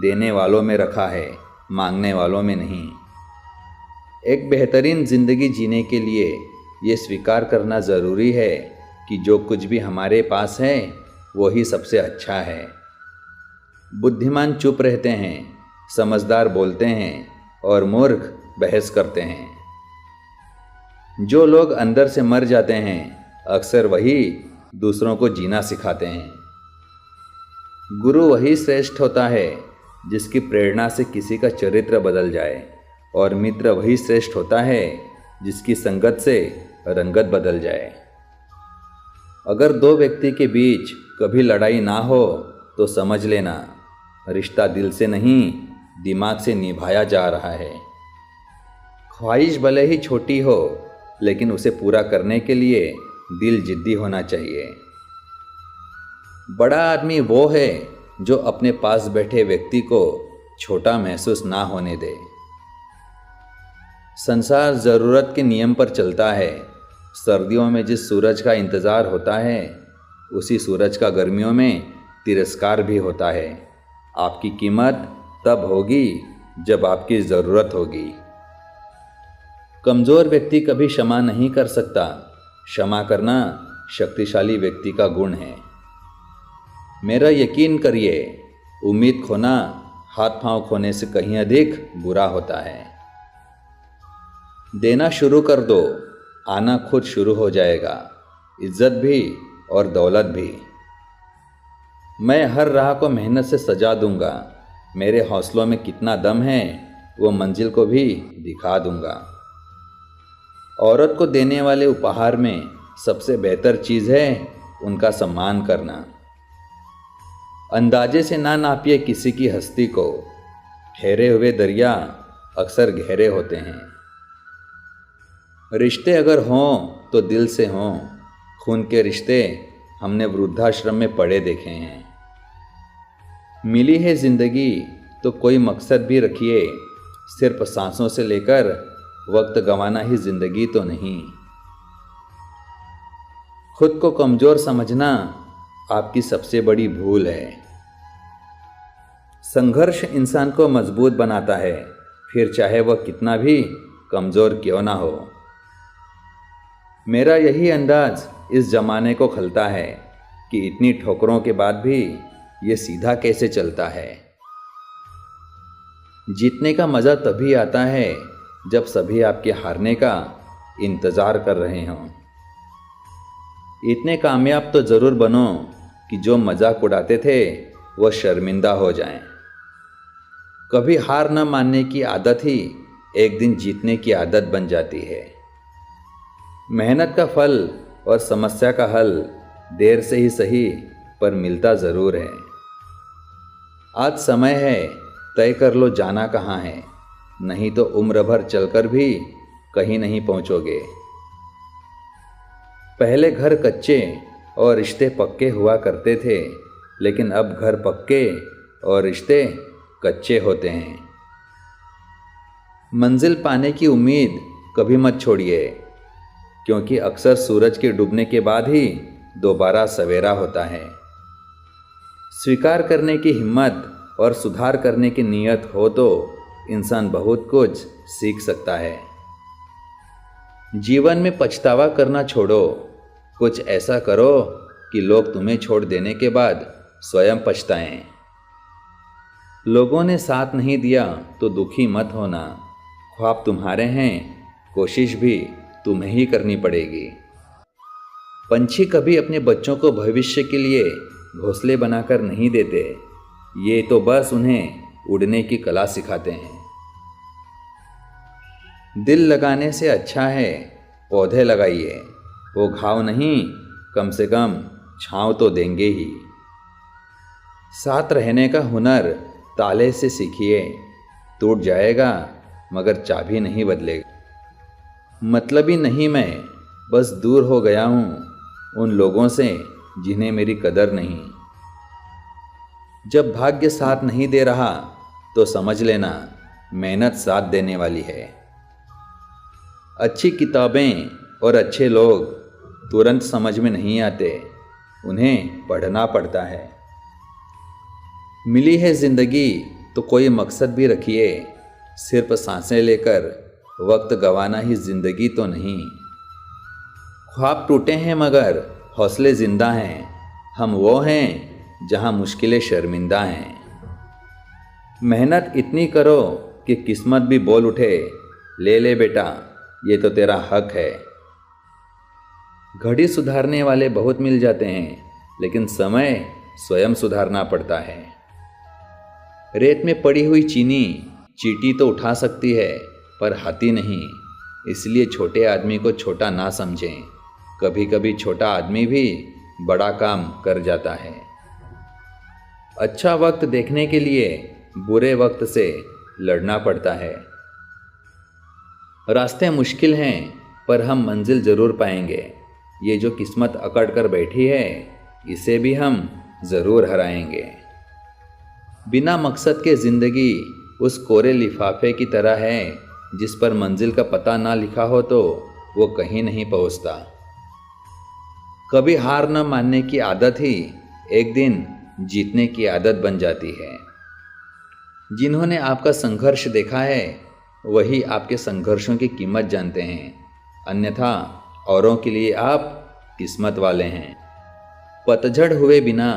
देने वालों में रखा है, मांगने वालों में नहीं। एक बेहतरीन ज़िंदगी जीने के लिए ये स्वीकार करना ज़रूरी है कि जो कुछ भी हमारे पास है वही सबसे अच्छा है। बुद्धिमान चुप रहते हैं, समझदार बोलते हैं और मूर्ख बहस करते हैं। जो लोग अंदर से मर जाते हैं अक्सर वही दूसरों को जीना सिखाते हैं। गुरु वही श्रेष्ठ होता है जिसकी प्रेरणा से किसी का चरित्र बदल जाए, और मित्र वही श्रेष्ठ होता है जिसकी संगत से रंगत बदल जाए। अगर दो व्यक्ति के बीच कभी लड़ाई ना हो तो समझ लेना रिश्ता दिल से नहीं दिमाग से निभाया जा रहा है। ख्वाहिश भले ही छोटी हो लेकिन उसे पूरा करने के लिए दिल जिद्दी होना चाहिए। बड़ा आदमी वो है जो अपने पास बैठे व्यक्ति को छोटा महसूस ना होने दे। संसार ज़रूरत के नियम पर चलता है। सर्दियों में जिस सूरज का इंतज़ार होता है उसी सूरज का गर्मियों में तिरस्कार भी होता है। आपकी कीमत तब होगी जब आपकी ज़रूरत होगी। कमज़ोर व्यक्ति कभी क्षमा नहीं कर सकता। क्षमा करना शक्तिशाली व्यक्ति का गुण है। मेरा यकीन करिए, उम्मीद खोना हाथ पांव खोने से कहीं अधिक बुरा होता है। देना शुरू कर दो, आना खुद शुरू हो जाएगा, इज्जत भी और दौलत भी। मैं हर राह को मेहनत से सजा दूंगा। मेरे हौसलों में कितना दम है वो मंजिल को भी दिखा दूंगा। औरत को देने वाले उपहार में सबसे बेहतर चीज़ है उनका सम्मान करना। अंदाजे से ना नापिए किसी की हस्ती को। ठहरे हुए दरिया अक्सर गहरे होते हैं। रिश्ते अगर हों तो दिल से हों। खून के रिश्ते हमने वृद्धाश्रम में पड़े देखे हैं। मिली है ज़िंदगी तो कोई मकसद भी रखिए। सिर्फ सांसों से लेकर वक्त गंवाना ही ज़िंदगी तो नहीं। खुद को कमज़ोर समझना आपकी सबसे बड़ी भूल है। संघर्ष इंसान को मजबूत बनाता है, फिर चाहे वह कितना भी कमज़ोर क्यों ना हो। मेरा यही अंदाज इस ज़माने को खलता है कि इतनी ठोकरों के बाद भी ये सीधा कैसे चलता है। जीतने का मज़ा तभी आता है जब सभी आपके हारने का इंतज़ार कर रहे हों। इतने कामयाब तो ज़रूर बनो कि जो मजाक उड़ाते थे वो शर्मिंदा हो जाएं। कभी हार न मानने की आदत ही एक दिन जीतने की आदत बन जाती है। मेहनत का फल और समस्या का हल देर से ही सही पर मिलता ज़रूर है। आज समय है, तय कर लो जाना कहाँ है, नहीं तो उम्र भर चलकर भी कहीं नहीं पहुँचोगे। पहले घर कच्चे और रिश्ते पक्के हुआ करते थे, लेकिन अब घर पक्के और रिश्ते कच्चे होते हैं। मंजिल पाने की उम्मीद कभी मत छोड़िए, क्योंकि अक्सर सूरज के डूबने के बाद ही दोबारा सवेरा होता है। स्वीकार करने की हिम्मत और सुधार करने की नीयत हो तो इंसान बहुत कुछ सीख सकता है। जीवन में पछतावा करना छोड़ो। कुछ ऐसा करो कि लोग तुम्हें छोड़ देने के बाद स्वयं पछताएं। लोगों ने साथ नहीं दिया तो दुखी मत होना। ख्वाब तुम्हारे हैं, कोशिश भी तुम्हें ही करनी पड़ेगी। पंछी कभी अपने बच्चों को भविष्य के लिए घोंसले बनाकर नहीं देते, ये तो बस उन्हें उड़ने की कला सिखाते हैं। दिल लगाने से अच्छा है पौधे लगाइए, वो घाव नहीं कम से कम छांव तो देंगे ही। साथ रहने का हुनर ताले से सीखिए, टूट जाएगा मगर चाबी नहीं बदलेगा। मतलबी नहीं मैं, बस दूर हो गया हूँ उन लोगों से जिन्हें मेरी कदर नहीं। जब भाग्य साथ नहीं दे रहा तो समझ लेना मेहनत साथ देने वाली है। अच्छी किताबें और अच्छे लोग तुरंत समझ में नहीं आते, उन्हें पढ़ना पड़ता है। मिली है ज़िंदगी तो कोई मकसद भी रखिए, सिर्फ सांसें लेकर वक्त गंवाना ही ज़िंदगी तो नहीं। ख्वाब टूटे हैं मगर हौसले ज़िंदा हैं, हम वो हैं जहां मुश्किलें शर्मिंदा हैं। मेहनत इतनी करो कि किस्मत भी बोल उठे, ले ले बेटा ये तो तेरा हक है। घड़ी सुधारने वाले बहुत मिल जाते हैं, लेकिन समय स्वयं सुधारना पड़ता है। रेत में पड़ी हुई चीनी चींटी तो उठा सकती है पर हाथी नहीं, इसलिए छोटे आदमी को छोटा ना समझें। कभी कभी छोटा आदमी भी बड़ा काम कर जाता है। अच्छा वक्त देखने के लिए बुरे वक्त से लड़ना पड़ता है। रास्ते मुश्किल हैं पर हम मंजिल ज़रूर पाएंगे। ये जो किस्मत अकड़ कर बैठी है, इसे भी हम ज़रूर हराएंगे। बिना मकसद के ज़िंदगी उस कोरे लिफाफे की तरह है, जिस पर मंजिल का पता ना लिखा हो तो वो कहीं नहीं पहुंचता। कभी हार न मानने की आदत ही एक दिन जीतने की आदत बन जाती है। जिन्होंने आपका संघर्ष देखा है वही आपके संघर्षों की कीमत जानते हैं, अन्यथा औरों के लिए आप किस्मत वाले हैं। पतझड़ हुए बिना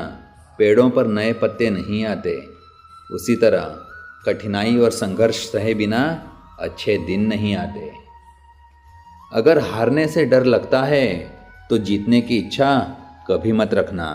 पेड़ों पर नए पत्ते नहीं आते, उसी तरह कठिनाई और संघर्ष सहे बिना अच्छे दिन नहीं आते। अगर हारने से डर लगता है तो जीतने की इच्छा कभी मत रखना।